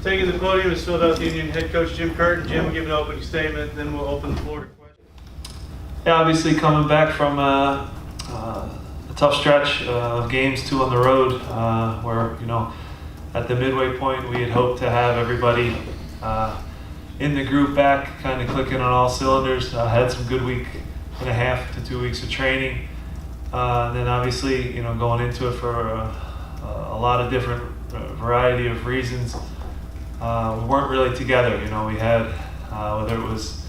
Taking the podium is Philadelphia Union head coach Jim Curtin. Jim will give an opening statement, then we'll open the floor to questions. Yeah, obviously coming back from a tough stretch of games, 2 on the road, where, at the midway point we had hoped to have everybody in the group back, kind of clicking on all cylinders. Had some good week and a half to 2 weeks of training. Then obviously, going into it for a lot of different variety of reasons, we weren't really together. We had, whether it was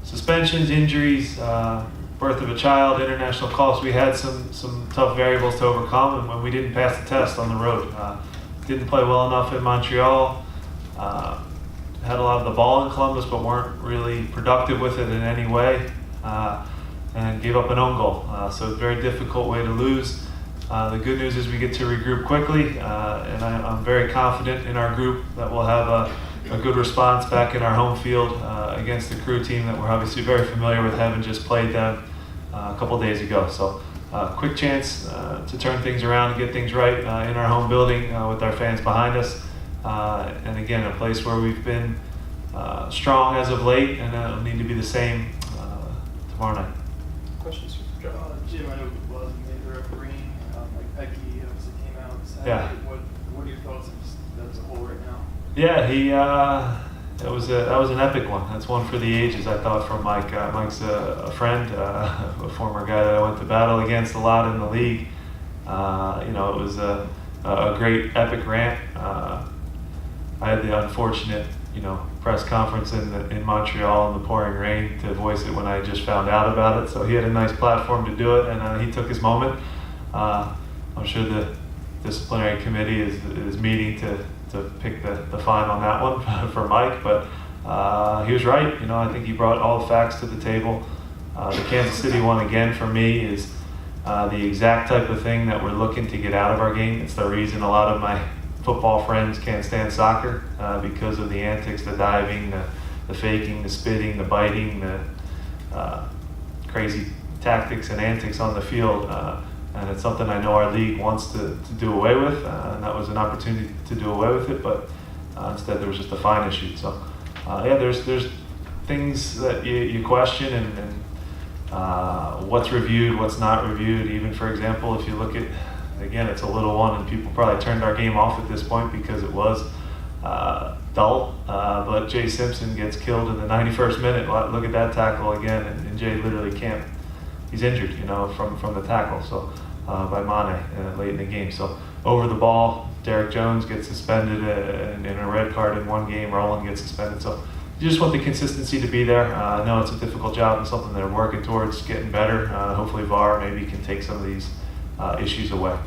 suspensions, injuries, birth of a child, international calls, we had some tough variables to overcome, and when we didn't pass the test on the road. Didn't play well enough in Montreal, had a lot of the ball in Columbus, but weren't really productive with it in any way, and gave up an own goal. So it's a very difficult way to lose. The good news is we get to regroup quickly, and I'm very confident in our group that we'll have a good response back in our home field against the Crew team that we're obviously very familiar with, having just played them a couple days ago. So quick chance to turn things around and get things right in our home building with our fans behind us. And again, a place where we've been strong as of late, and it'll need to be the same tomorrow night. Questions for Joe? Jim, I know it was the refereeing. Mike Petke obviously came out and said, Yeah. What are your thoughts as a whole right now? Yeah, that was an epic one. That's one for the ages, I thought, from Mike. Mike's a friend, a former guy that I went to battle against a lot in the league. It was a great epic rant. I had the unfortunate, press conference in Montreal in the pouring rain to voice it when I just found out about it. So he had a nice platform to do it, and he took his moment. I'm sure the disciplinary committee is meeting to pick the fine on that one for Mike, but he was right. I think he brought all the facts to the table. The Kansas City one, again, for me, is the exact type of thing that we're looking to get out of our game. It's the reason a lot of my football friends can't stand soccer, because of the antics, the diving, the faking, the spitting, the biting, the crazy tactics and antics on the field. And it's something I know our league wants to do away with, and that was an opportunity to do away with it, but instead there was just a fine issue. So there's things that you question, and what's reviewed, what's not reviewed. Even, for example, if you look at, again, it's a little one, and people probably turned our game off at this point because it was dull, but Jay Simpson gets killed in the 91st minute. Look at that tackle again, and Jay literally can't, he's injured, from the tackle, so by Mane late in the game. So over the ball, Derek Jones gets suspended in a red card in one game, Roland gets suspended. So you just want the consistency to be there. I know it's a difficult job and something they're working towards getting better. Hopefully VAR maybe can take some of these issues away.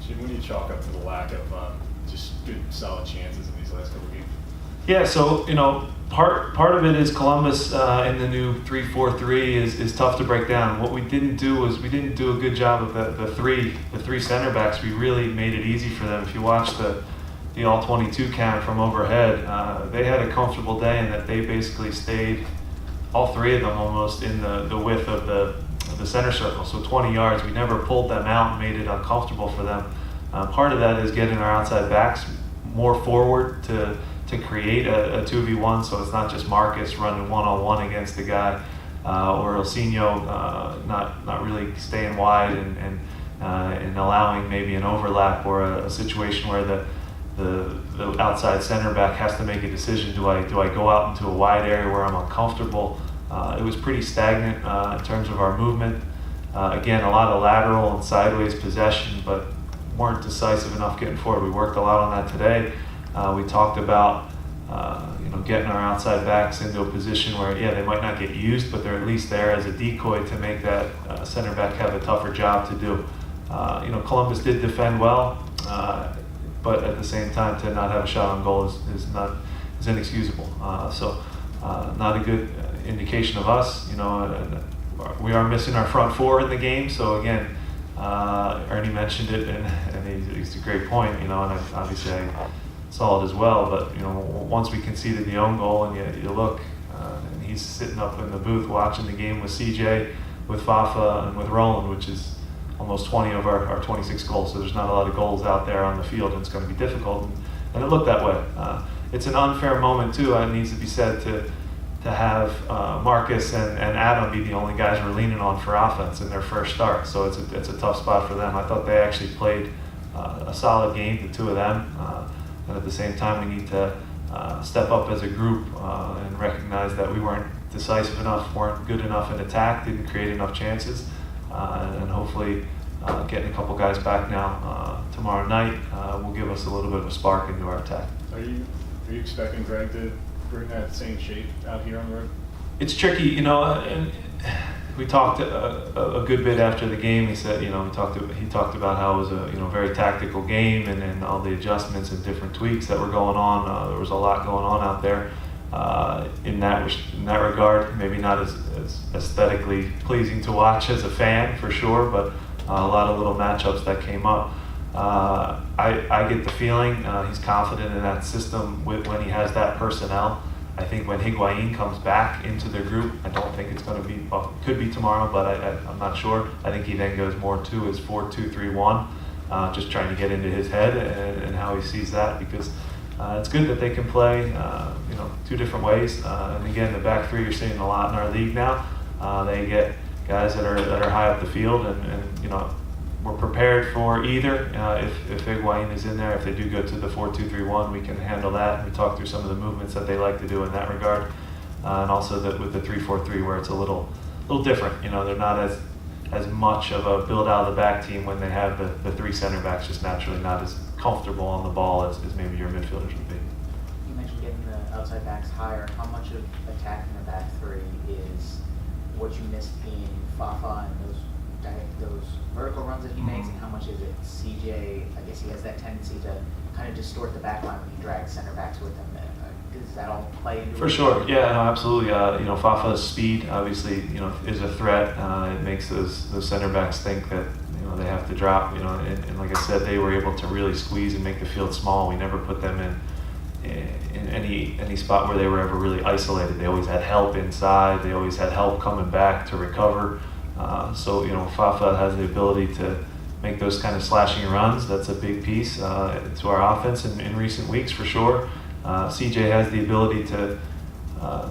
Jim, what do you chalk up to the lack of just good, solid chances in these last couple of games? Yeah, so part of it is Columbus in the new 3-4-3 is tough to break down. What we didn't do was we didn't do a good job of the three center backs. We really made it easy for them. If you watch the all 22 count from overhead, they had a comfortable day in that they basically stayed, all three of them almost, in the width of the center circle, so 20 yards. We never pulled them out and made it uncomfortable for them. Part of that is getting our outside backs more forward to create a 2v1, so it's not just Marcus running one-on-one against the guy, or Ilsinho not really staying wide and allowing maybe an overlap or a situation where the outside center back has to make a decision. Do I go out into a wide area where I'm uncomfortable? It was pretty stagnant in terms of our movement. Again, a lot of lateral and sideways possession, but weren't decisive enough getting forward. We worked a lot on that today. We talked about getting our outside backs into a position where, they might not get used, but they're at least there as a decoy to make that center back have a tougher job to do. Columbus did defend well, but at the same time, to not have a shot on goal is inexcusable. So not a good indication of us. We are missing our front four in the game. So again, Ernie mentioned it, and he's a great point. And obviously I saw it as well. But once we conceded the own goal, and you look, and he's sitting up in the booth watching the game with CJ, with Fafa, and with Roland, which is almost 20 of our 26 goals. So there's not a lot of goals out there on the field, and it's going to be difficult. and it looked that way. It's an unfair moment too. It needs to be said to have Marcus and Adam be the only guys we're leaning on for offense in their first start. So it's a tough spot for them. I thought they actually played a solid game, the two of them, and at the same time we need to step up as a group and recognize that we weren't decisive enough, weren't good enough in attack, didn't create enough chances, and hopefully getting a couple guys back now tomorrow night will give us a little bit of a spark into our attack. Are you expecting Greg to bring that same shape out here on the road? It's tricky, you know, and we talked a good bit after the game. He said, you know, he talked about how it was a very tactical game, and all the adjustments and different tweaks that were going on. There was a lot going on out there in that regard. Maybe not as aesthetically pleasing to watch as a fan for sure, but a lot of little matchups that came up. I get the feeling he's confident in that system when he has that personnel. I think when Higuain comes back into the group, I don't think it's going to be, well, could be tomorrow, but I'm not sure. I think he then goes more to his 4-2-3-1, just trying to get into his head and how he sees that, because it's good that they can play two different ways. And again, the back three you're seeing a lot in our league now. They get guys that are high up the field, and we're prepared for either. If Higuain is in there, if they do go to the 4-2-3-1, we can handle that. We talked through some of the movements that they like to do in that regard, and also with the 3-4-3 where it's a little different. They're not as much of a build out of the back team when they have the three center backs, just naturally not as comfortable on the ball as maybe your midfielders would be. You mentioned getting the outside backs higher. How much of attacking the back three is what you missed in Fafa and those vertical runs that he makes, and how much is it CJ? I guess he has that tendency to kind of distort the back line when he drags center backs with him. Does that all play into it? For sure, yeah, no, absolutely. Fafa's speed obviously is a threat. It makes those center backs think that they have to drop. And like I said, they were able to really squeeze and make the field small. We never put them in any spot where they were ever really isolated. They always had help inside. They always had help coming back to recover. So Fafa has the ability to make those kind of slashing runs. That's a big piece to our offense in recent weeks for sure. CJ has the ability to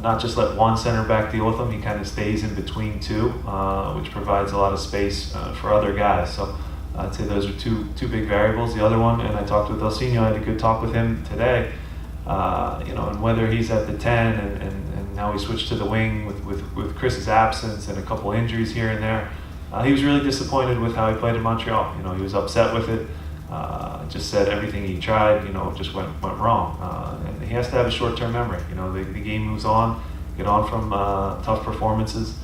not just let one center back deal with him. He kind of stays in between two, which provides a lot of space for other guys. So I'd say those are two big variables. The other one, and I talked with Elsinho, I had a good talk with him today, and whether he's at the 10 and now he switched to the wing with Chris's absence and a couple injuries here and there. He was really disappointed with how he played in Montreal. He was upset with it. Just said everything he tried, just went wrong. And he has to have a short-term memory. The game moves on, get on from tough performances,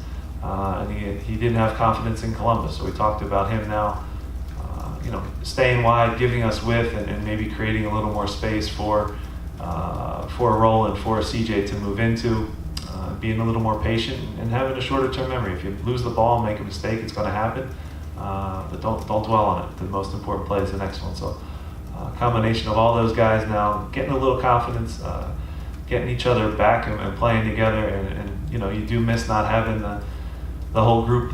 and he didn't have confidence in Columbus. So we talked about him now, staying wide, giving us width, and maybe creating a little more space for a role and for CJ to move into. Being a little more patient and having a shorter-term memory. If you lose the ball and make a mistake, it's going to happen. But don't dwell on it. The most important play is the next one. So combination of all those guys now getting a little confidence, getting each other back and playing together. And you do miss not having the whole group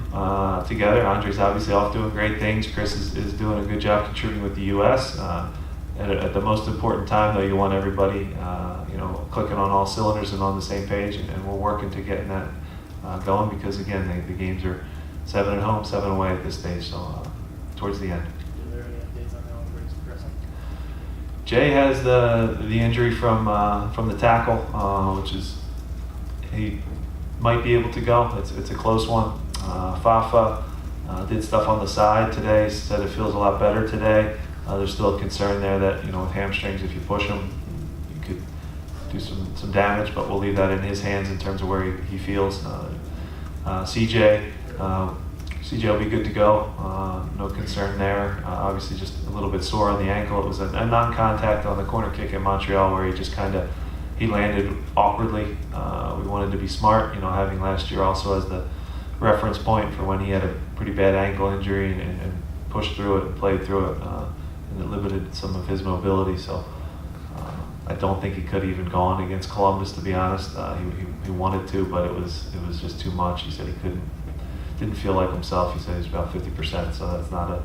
together. Andre's obviously off doing great things. Chris is doing a good job contributing with the U.S. At the most important time, though, you want everybody clicking on all cylinders and on the same page, and we're working to getting that going, because again, the games are 7 at home, 7 away at this stage, so towards the end. Are there any updates on how Greg's progressing? Jay has the injury from the tackle, which is he might be able to go. It's a close one. Fafa did stuff on the side today, said it feels a lot better today. There's still a concern there that with hamstrings, if you push them, you could do some damage, but we'll leave that in his hands in terms of where he feels. CJ will be good to go. No concern there. Obviously, just a little bit sore on the ankle. It was a non-contact on the corner kick in Montreal where he landed awkwardly. We wanted to be smart, having last year also as the reference point for when he had a pretty bad ankle injury and pushed through it and played through it, and it limited some of his mobility. So I don't think he could even gone against Columbus, to be honest. He wanted to, but it was just too much. He said he didn't feel like himself. He said he's about 50%, so that's not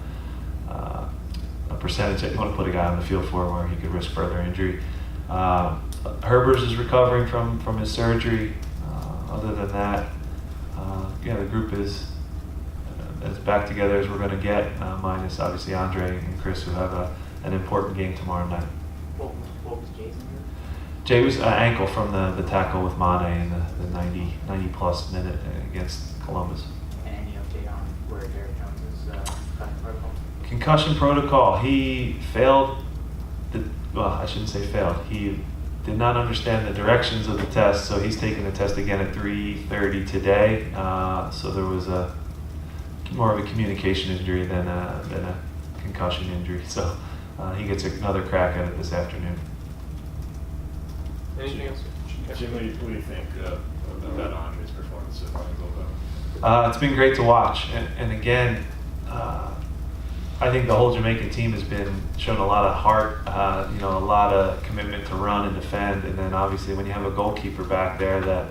a percentage that you want to put a guy on the field for where he could risk further injury. Herbers is recovering from his surgery. Other than that, the group is as back together as we're going to get, minus obviously Andre and Chris, who have an important game tomorrow night. What was Jay's injury? Jay was ankle from the tackle with Mane in the 90 plus minute against Columbus. And any update on where Derek Jones is cutting protocol? Concussion protocol. He failed. I shouldn't say failed. He did not understand the directions of the test, so he's taking the test again at 3:30 today. So there was more of a communication injury than a concussion injury. So he gets another crack at it this afternoon. Anything else? Jim, what do you think about Andre's performance at running goal? It's been great to watch, and again, I think the whole Jamaican team has been shown a lot of heart, a lot of commitment to run and defend, and then obviously when you have a goalkeeper back there that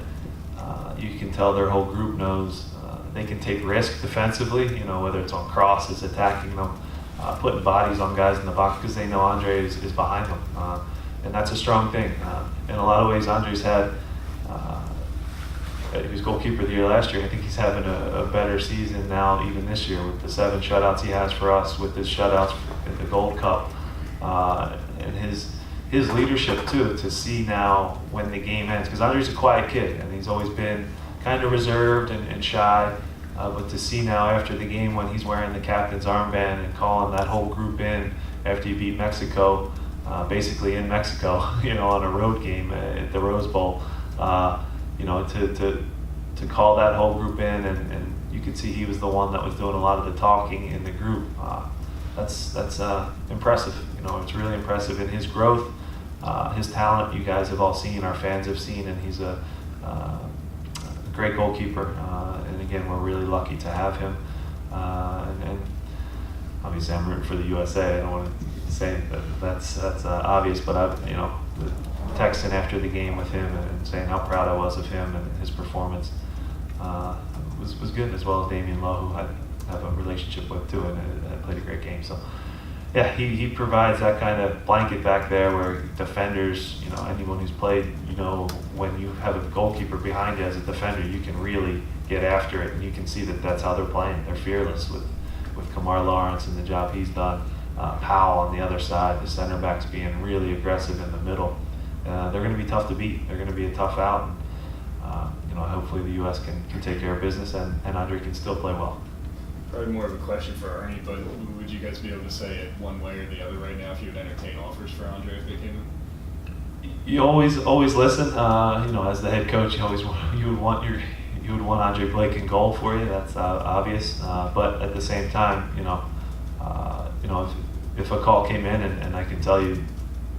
you can tell their whole group knows they can take risk defensively, whether it's on crosses, attacking them, putting bodies on guys in the box because they know Andre is behind them, and that's a strong thing. In a lot of ways, Andre's had. He was goalkeeper of the year last year. I think he's having a better season now, even this year, with the 7 shutouts he has for us, with his shutouts at the Gold Cup, and his leadership too. To see now when the game ends, because Andre's a quiet kid and he's always been kind of reserved and shy, but to see now after the game when he's wearing the captain's armband and calling that whole group in after you beat Mexico, basically in Mexico, on a road game at the Rose Bowl. To call that whole group in, and you could see he was the one that was doing a lot of the talking in the group. That's impressive. It's really impressive in his growth, his talent. You guys have all seen, our fans have seen, and he's a great goalkeeper. And again, we're really lucky to have him. And obviously, I'm rooting for the USA. I don't want to say that's obvious, but texting after the game with him and saying how proud I was of him and his performance was good, as well as Damian Lowe, who I have a relationship with too, and played a great game. So yeah, he provides that kind of blanket back there where defenders, anyone who's played, when you have a goalkeeper behind you as a defender, you can really get after it, and you can see that that's how they're playing. They're fearless with Kamar Lawrence and the job he's done. Powell on the other side, the center backs being really aggressive in the middle. They're going to be tough to beat. They're going to be a tough out. And, hopefully the U.S. can take care of business and Andre can still play well. Probably more of a question for Ernie, but would you guys be able to say it one way or the other right now if you would entertain offers for Andre if they came in? You always listen. As the head coach, you would want Andre Blake in goal for you. That's obvious. But at the same time, if a call came in and I can tell you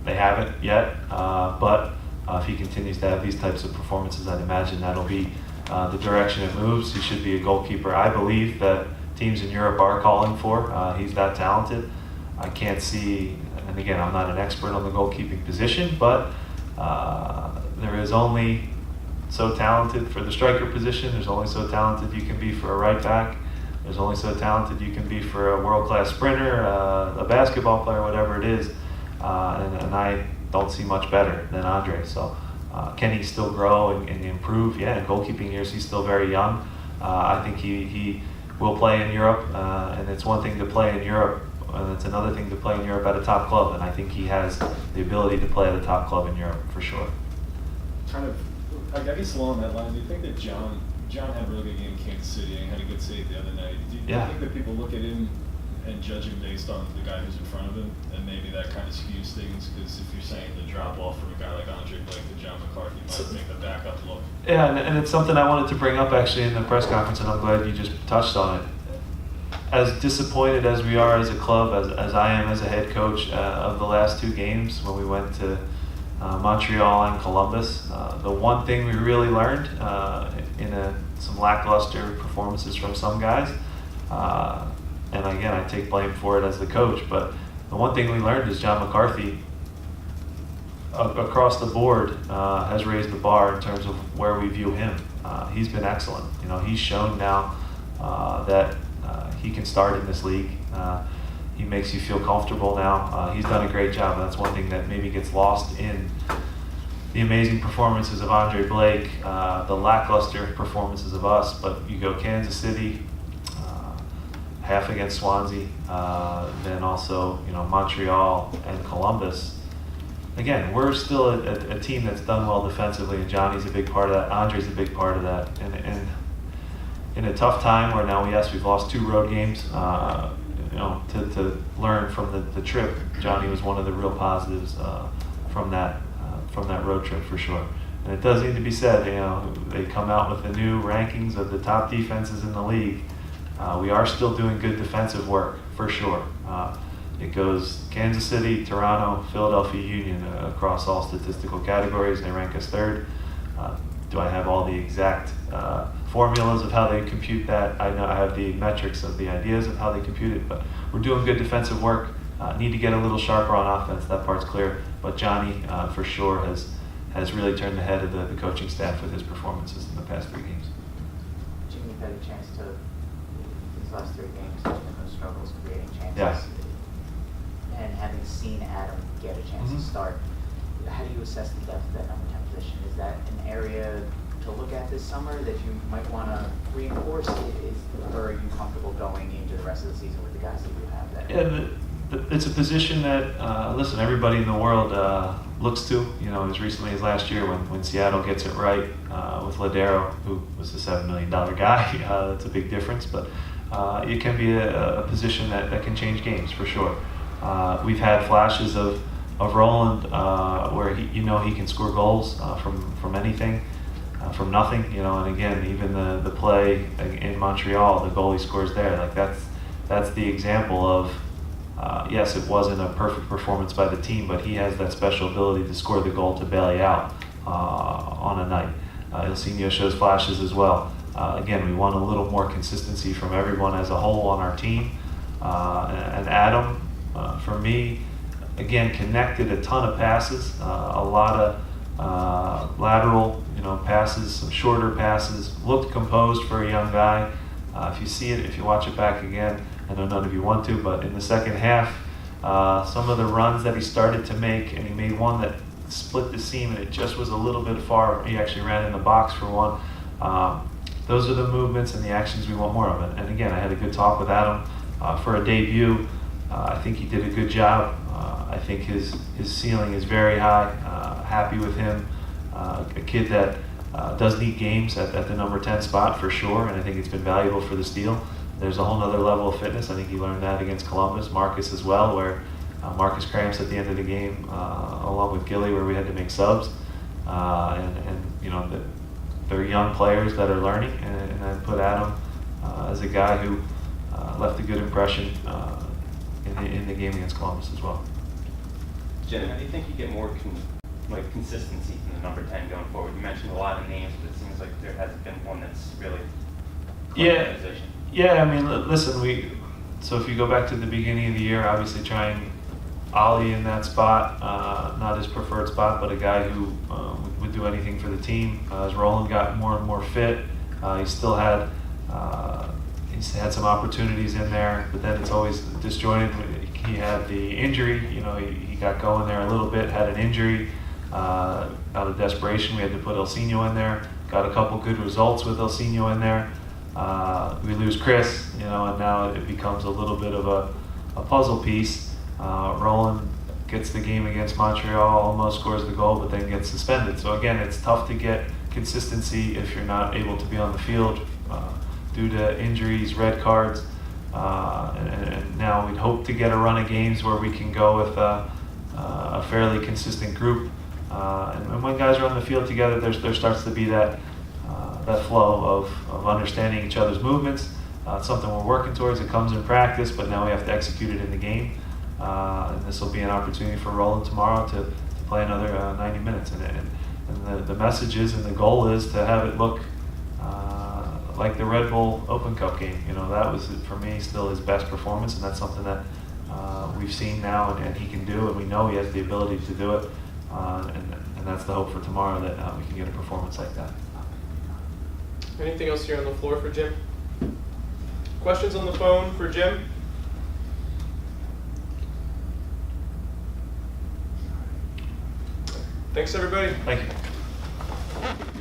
they haven't yet, but if he continues to have these types of performances, I'd imagine that'll be the direction it moves. He should be a goalkeeper I believe that teams in Europe are calling for. He's that talented. I can't see, and again, I'm not an expert on the goalkeeping position, but there is only so talented for the striker position. There's only so talented you can be for a right back. There's only so talented you can be for a world-class sprinter, a basketball player, whatever it is. And I don't see much better than Andre. So can he still grow and improve? Yeah, in goalkeeping years, he's still very young. I think he will play in Europe, and it's one thing to play in Europe, and it's another thing to play in Europe at a top club. And I think he has the ability to play at a top club in Europe for sure. I guess along that line, do you think that John had a really good game in Kansas City and had a good save the other night? Do you think that people look at him and judge him based on the guy who's in front of him, and maybe that kind of skews things? Because if you're saying the drop off from a guy like Andre Blake to John McCarthy might make the backup look. Yeah, and it's something I wanted to bring up actually in the press conference, and I'm glad you just touched on it. As disappointed as we are as a club, as I am as a head coach of the last 2 games when we went to Montreal and Columbus, the one thing we really learned in some lackluster performances from some guys, and again, I take blame for it as the coach, but the one thing we learned is John McCarthy, across the board, has raised the bar in terms of where we view him. He's been excellent. He's shown now that he can start in this league. He makes you feel comfortable now. He's done a great job. That's one thing that maybe gets lost in the amazing performances of Andre Blake, the lackluster performances of us. But you go Kansas City, half against Swansea, then also Montreal and Columbus. Again, we're still a team that's done well defensively, and Johnny's a big part of that. Andre's a big part of that. And in a tough time where now, yes, we've lost 2 road games, to learn from the trip, Johnny was one of the real positives from that road trip for sure. And it does need to be said, they come out with the new rankings of the top defenses in the league. We are still doing good defensive work for sure. It goes Kansas City, Toronto, Philadelphia Union across all statistical categories. They rank us 3rd. Do I have all the exact formulas of how they compute that? I know I have the metrics of the ideas of how they compute it, but we're doing good defensive work. Need to get a little sharper on offense. That part's clear. But Johnny, for sure, has really turned the head of the coaching staff with his performances in the past 3 games. Jim, you've had a chance to, these last 3 games, there's been no struggles creating chances. Yeah. And having seen Adam get a chance to start, how do you assess the depth of that number 10 position? Is that an area to look at this summer that you might want to reinforce? Or are you comfortable going into the rest of the season with the guys that you have there? Yeah, it's a position that, listen, everybody in the world looks to, as recently as last year when Seattle gets it right with Ladero, who was the $7 million guy. That's a big difference, but it can be a position that can change games for sure. We've had flashes of Roland where he can score goals from anything, from nothing, and again, even the play in Montreal, the goal he scores there, like that's the example of, yes, it wasn't a perfect performance by the team, but he has that special ability to score the goal to bail you out on a night. Ilsinho shows flashes as well. Again, we want a little more consistency from everyone as a whole on our team. And Adam, for me, again, connected a ton of passes, a lot of lateral, passes, some shorter passes, looked composed for a young guy. If you see it, if you watch it back again, I know none of you want to, but in the second half, some of the runs that he started to make, and he made one that split the seam, and it just was a little bit far. He actually ran in the box for one. Those are the movements and the actions we want more of. And again, I had a good talk with Adam for a debut. I think he did a good job. I think his ceiling is very high. Happy with him. A kid that does need games at the number 10 spot for sure, and I think it's been valuable for the Steel. There's a whole other level of fitness. I think he learned that against Columbus. Marcus as well, where Marcus cramps at the end of the game, along with Gilly, where we had to make subs. They're young players that are learning, and I put Adam as a guy who left a good impression in the game against Columbus as well. Jim, how do you think you get more consistency from the number 10 going forward? You mentioned a lot of names, but it seems like there hasn't been one that's really Yeah, I mean, listen, so if you go back to the beginning of the year, obviously trying Ollie in that spot, not his preferred spot, but a guy who would do anything for the team. As Roland got more and more fit, he still had some opportunities in there, but then it's always disjointed. He had the injury, he got going there a little bit, had an injury. Out of desperation, we had to put Ilsinho in there. Got a couple good results with Ilsinho in there. We lose Chris, and now it becomes a little bit of a puzzle piece. Roland gets the game against Montreal, almost scores the goal, but then gets suspended. So again, it's tough to get consistency if you're not able to be on the field due to injuries, red cards. And now we'd hope to get a run of games where we can go with a fairly consistent group. And when guys are on the field together, there starts to be that flow of understanding each other's movements. It's something we're working towards. It comes in practice, but now we have to execute it in the game. And this will be an opportunity for Roland tomorrow to play another 90 minutes. And the message is, and the goal is to have it look like the Red Bull Open Cup game. That was, for me, still his best performance, and that's something that we've seen now and he can do, and we know he has the ability to do it. And that's the hope for tomorrow, that we can get a performance like that. Anything else here on the floor for Jim? Questions on the phone for Jim? Thanks, everybody. Thank you.